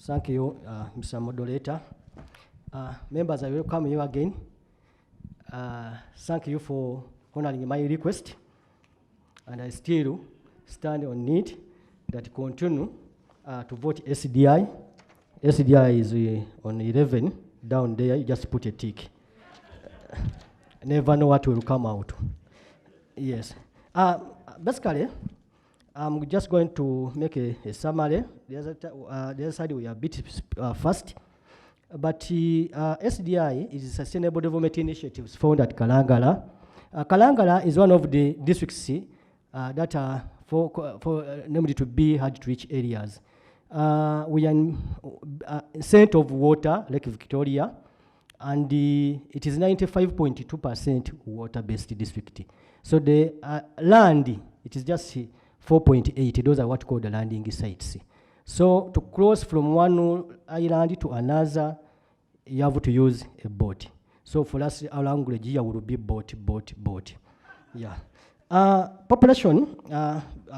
Thank you, Mr. Moderator. Members, I welcome you again. Thank you for honoring my request. And I still stand on it that continue to vote SDI. SDI is on 11 down there. You just put a tick. Never know what will come out. Yes. Basically, I'm just going to make a summary. The other side we are a bit fast. But SDI is Sustainable Development Initiatives found at Kalangala. Kalangala is one of the districts that are namely to be hard to reach areas. We are in center of water, Lake Victoria, and it is 95.2% water-based district. So the land, it is just 4.8. Those are what called the landing sites. So to cross from one island to another, you have to use a boat. So for us, our language here will be boat. Yeah. Population,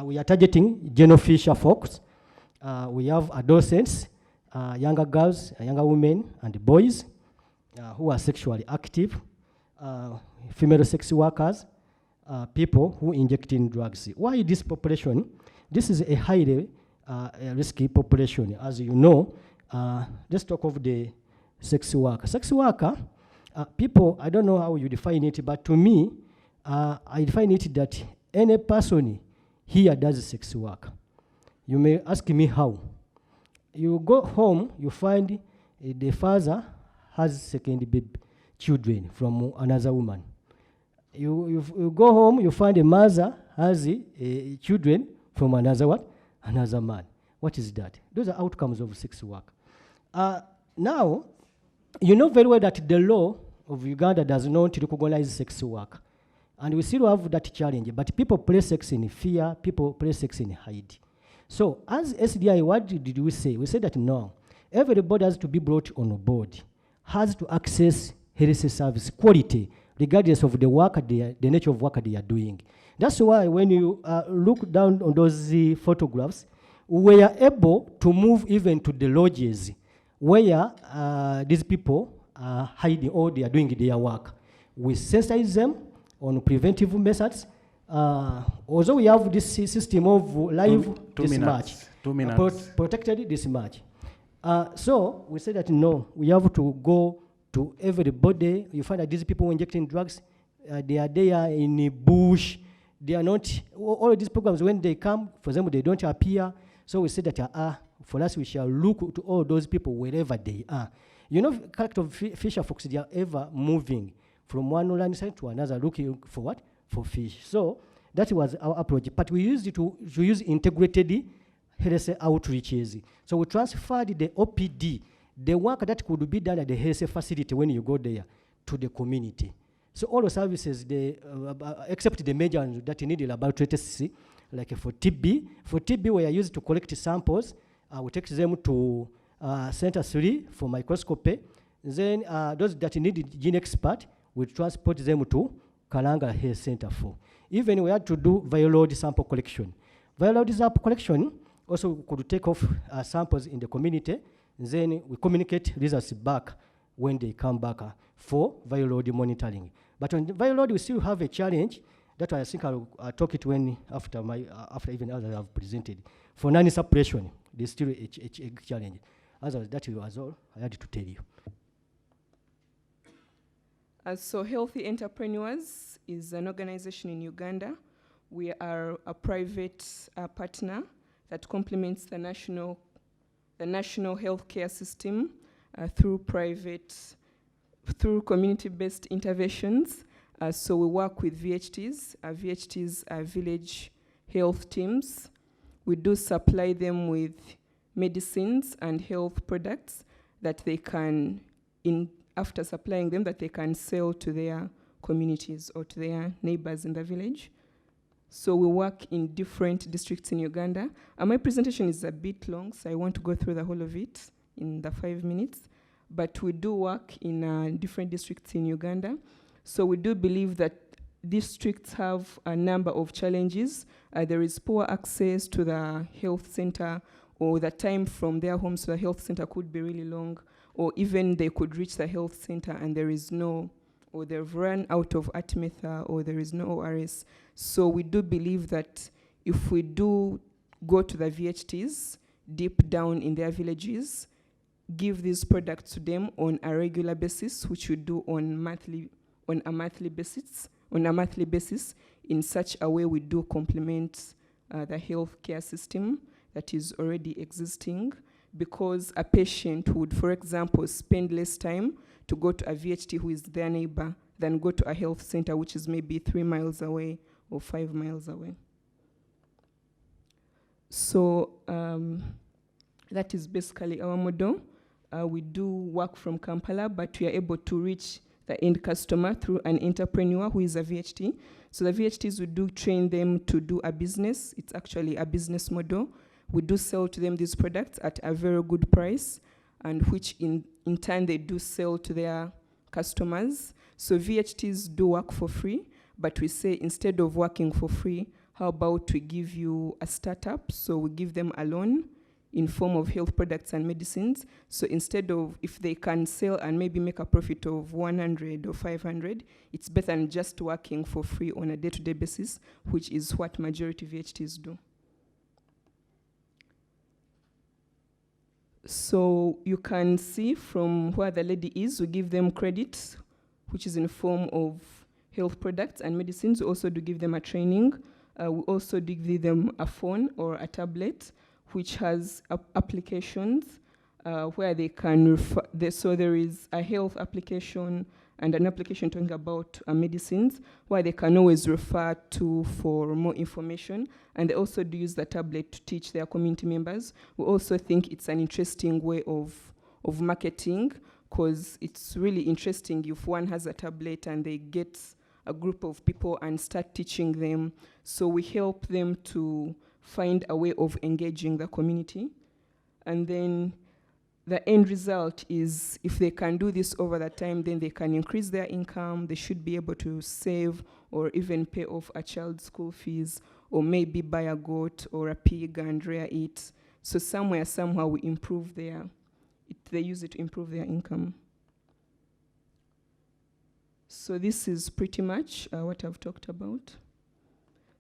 we are targeting general fisher folks. We have adolescents, younger girls, younger women, and boys who are sexually active, female sex workers, people who inject in drugs. Why this population? This is a highly risky population. As you know, let's talk of the sex worker. Sex worker, people, I don't know how you define it, but to me, I define it that any person here does sex work. You may ask me how. You go home, you find the father has second baby children from another woman. You go home, you find a mother has children from another what? Another man. What is that? Those are outcomes of sex work. Now, you know very well that the law of Uganda does not recognize sex work. And we still have that challenge. But people play sex in fear, people play sex in hide. So as SDI, what did we say? We said that no, everybody has to be brought on board, has to access health service quality, regardless of the work, the nature of work they are doing. That's why when you look down on those photographs, we are able to move even to the lodges where these people are hiding or they are doing their work. We sensitize them on preventive methods. Also, we have this system of live dispatch, protected dispatch. So we say that no, we have to go to everybody. You find that these people injecting drugs, they are there in the bush. They are not, all of these programs, when they come, for example, they don't appear. So we say that for us, we shall look to all those people wherever they are. You know, character of fisher folks, they are ever moving from one land side to another, looking for what? For fish. So that was our approach. But we used it to use integrated health outreaches. So we transferred the OPD, the work that could be done at the health facility when you go there, to the community. So all the services, except the major ones that need laboratory tests, like for TB, we are used to collect samples. We take them to Center 3 for microscopy. Then those that need gene expert, we transport them to Kalanga Health Center 4. Even we had to do viral load sample collection. Viral load sample collection also could take off samples in the community. Then we communicate results back when they come back for viral load monitoring. But on the viral load, we still have a challenge that I think I'll talk it when after even others have presented. For non-suppression, there's still a challenge. Otherwise, that was all I had to tell you. So Healthy Entrepreneurs is an organization in Uganda. We are a private partner that complements the national healthcare system through community-based interventions. So we work with VHTs. VHTs are village health teams. We do supply them with medicines and health products that they can, after supplying them, that they can sell to their communities or to their neighbors in the village. So we work in different districts in Uganda. My presentation is a bit long, so I want to go through the whole of it in the 5 minutes. But we do work in different districts in Uganda. So we do believe that districts have a number of challenges. There is poor access to the health center or the time from their homes to the health center could be really long, or even they could reach the health center and there is no, or they've run out of Artemether, or there is no ORS. So we do believe that if we do go to the VHTs, deep down in their villages, give these products to them on a regular basis, which we do on a monthly basis, in such a way we do complement the healthcare system that is already existing, because a patient would, for example, spend less time to go to a VHT who is their neighbor than go to a health center which is maybe 3 miles away or 5 miles away. So that is basically our model. We do work from Kampala, but we are able to reach the end customer through an entrepreneur who is a VHT. So the VHTs, we do train them to do a business. It's actually a business model. We do sell to them these products at a very good price, and which in turn they do sell to their customers. So VHTs do work for free, but we say instead of working for free, how about we give you a startup? So we give them a loan in form of health products and medicines. So instead of, if they can sell and maybe make a profit of 100 or 500, it's better than just working for free on a day-to-day basis, which is what majority VHTs do. So you can see from where the lady is, we give them credit, which is in form of health products and medicines. We also do give them a training. We also do give them a phone or a tablet, which has applications where they can refer. So there is a health application and an application talking about medicines, where they can always refer to for more information. And they also do use the tablet to teach their community members. We also think it's an interesting way of marketing, because it's really interesting if one has a tablet and they get a group of people and start teaching them. So we help them to find a way of engaging the community. And then the end result is, if they can do this over the time, then they can increase their income. They should be able to save or even pay off a child's school fees, or maybe buy a goat or a pig and rear it. So somehow we improve they use it to improve their income. So this is pretty much what I've talked about.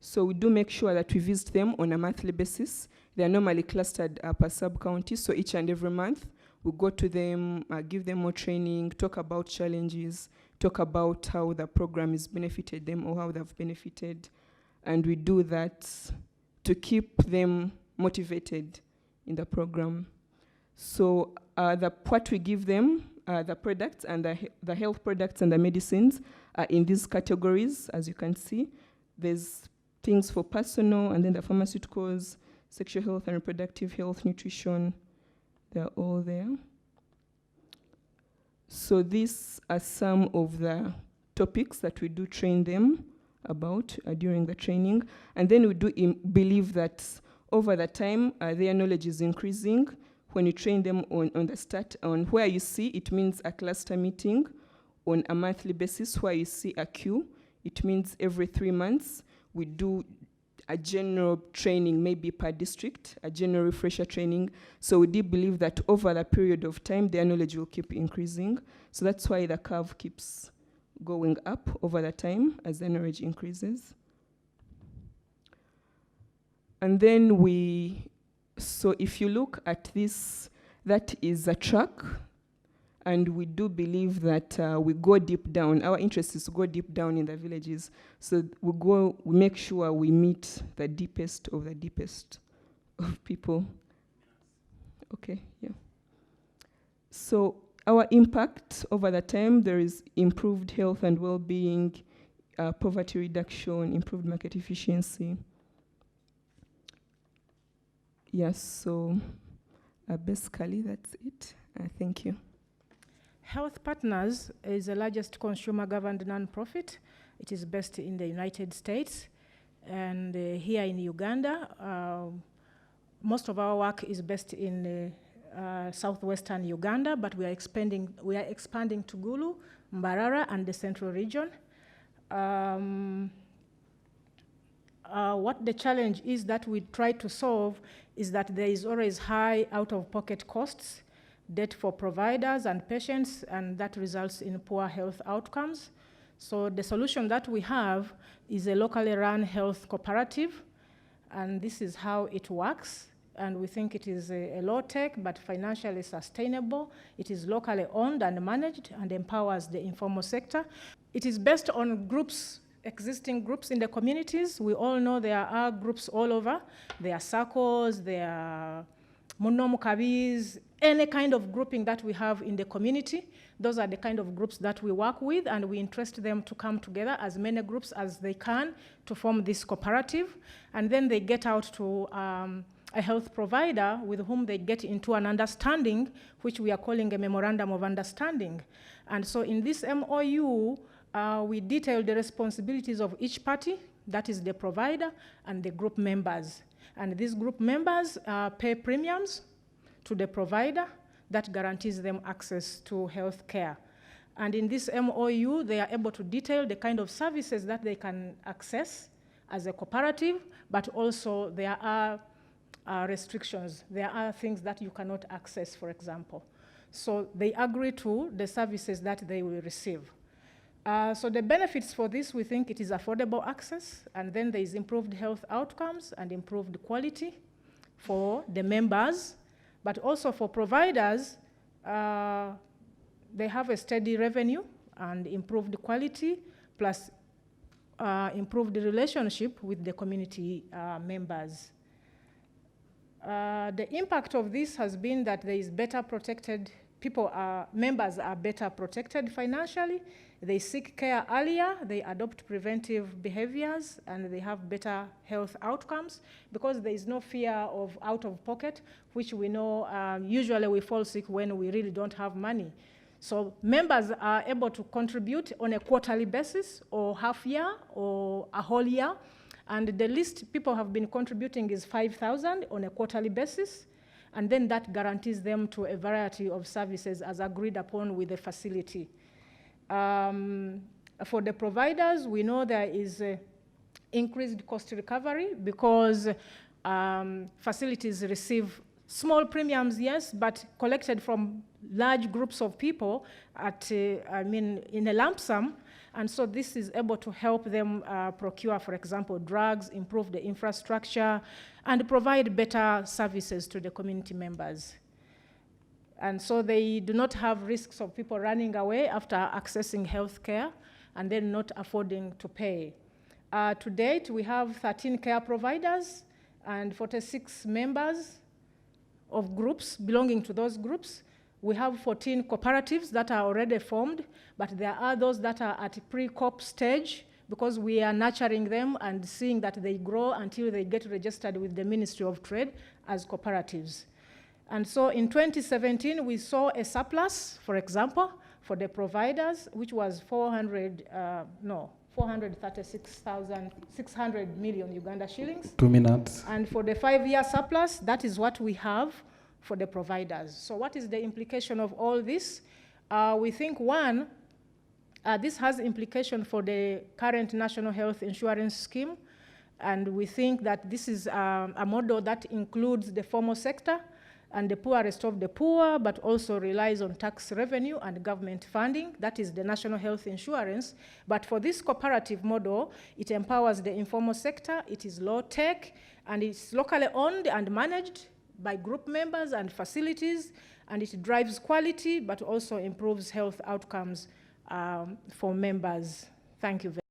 So we do make sure that we visit them on a monthly basis. They are normally clustered per sub-county, so each and every month we go to them, give them more training, talk about challenges, talk about how the program has benefited them or how they've benefited. And we do that to keep them motivated in the program. So what we give them, the products and the health products and the medicines are in these categories, as you can see. There's things for personal, and then the pharmaceuticals, sexual health and reproductive health, nutrition, they're all there. So these are some of the topics that we do train them about during the training. And then we do believe that over the time, their knowledge is increasing. When you train them on the start, on where you see, it means a cluster meeting on a monthly basis. Where you see a queue, it means every 3 months, we do a general training, maybe per district, a general refresher training. So we do believe that over the period of time, their knowledge will keep increasing. So that's why the curve keeps going up over the time as the knowledge increases. And then so if you look at this, that is a track. And we do believe that we go deep down. Our interest is to go deep down in the villages. So we make sure we meet the deepest of the deepest of people. Okay, yeah. So our impact over the time, there is improved health and well-being, poverty reduction, improved market efficiency. Yes, so basically that's it. Thank you. Health Partners is the largest consumer-governed non-profit. It is based in the United States. And here in Uganda, most of our work is based in southwestern Uganda, but we are expanding to Gulu, Mbarara, and the central region. what the challenge is that we try to solve is that there is always high out-of-pocket costs, debt for providers and patients, and that results in poor health outcomes. So the solution that we have is a locally run health cooperative, and this is how it works. And we think it is a low-tech but financially sustainable. It is locally owned and managed and empowers the informal sector. It is based on groups, existing groups in the communities. We all know there are groups all over. There are circles, there are munomukabis, any kind of grouping that we have in the community. Those are the kind of groups that we work with, and we interest them to come together, as many groups as they can, to form this cooperative. And then they get out to a health provider with whom they get into an understanding, which we are calling a memorandum of understanding. And so in this MOU, we detail the responsibilities of each party, that is the provider, and the group members. And these group members pay premiums to the provider that guarantees them access to health care. And in this MOU, they are able to detail the kind of services that they can access as a cooperative, but also there are restrictions. There are things that you cannot access, for example. So they agree to the services that they will receive. So the benefits for this, we think it is affordable access, and then there is improved health outcomes and improved quality for the members, but also for providers. They have a steady revenue and improved quality, plus improved relationship with the community members. The impact of this has been that there is better protected, members are better protected financially, they seek care earlier, they adopt preventive behaviors, and they have better health outcomes because there is no fear of out of pocket, which we know usually we fall sick when we really don't have money. So members are able to contribute on a quarterly basis or half year or a whole year. And the least people have been contributing is 5,000 on a quarterly basis. And then that guarantees them to a variety of services as agreed upon with the facility. For the providers, we know there is increased cost recovery because facilities receive small premiums, yes, but collected from large groups of people in a lump sum. And so this is able to help them procure, for example, drugs, improve the infrastructure, and provide better services to the community members. And so they do not have risks of people running away after accessing health care and then not affording to pay. To date, we have 13 care providers and 46 members of groups belonging to those groups. We have 14 cooperatives that are already formed, but there are those that are at pre-coop stage because we are nurturing them and seeing that they grow until they get registered with the Ministry of Trade as cooperatives. And so in 2017, we saw a surplus, for example, for the providers, which was 436,600 million Uganda shillings. 2 minutes. And for the 5-year surplus, that is what we have for the providers. So what is the implication of all this? We think, one, this has implication for the current National Health Insurance Scheme. And we think that this is a model that includes the formal sector and the poorest of the poor, but also relies on tax revenue and government funding. That is the national health insurance. But for this cooperative model, it empowers the informal sector, it is low-tech, and it's locally owned and managed by group members and facilities, and it drives quality, but also improves health outcomes for members. Thank you very much.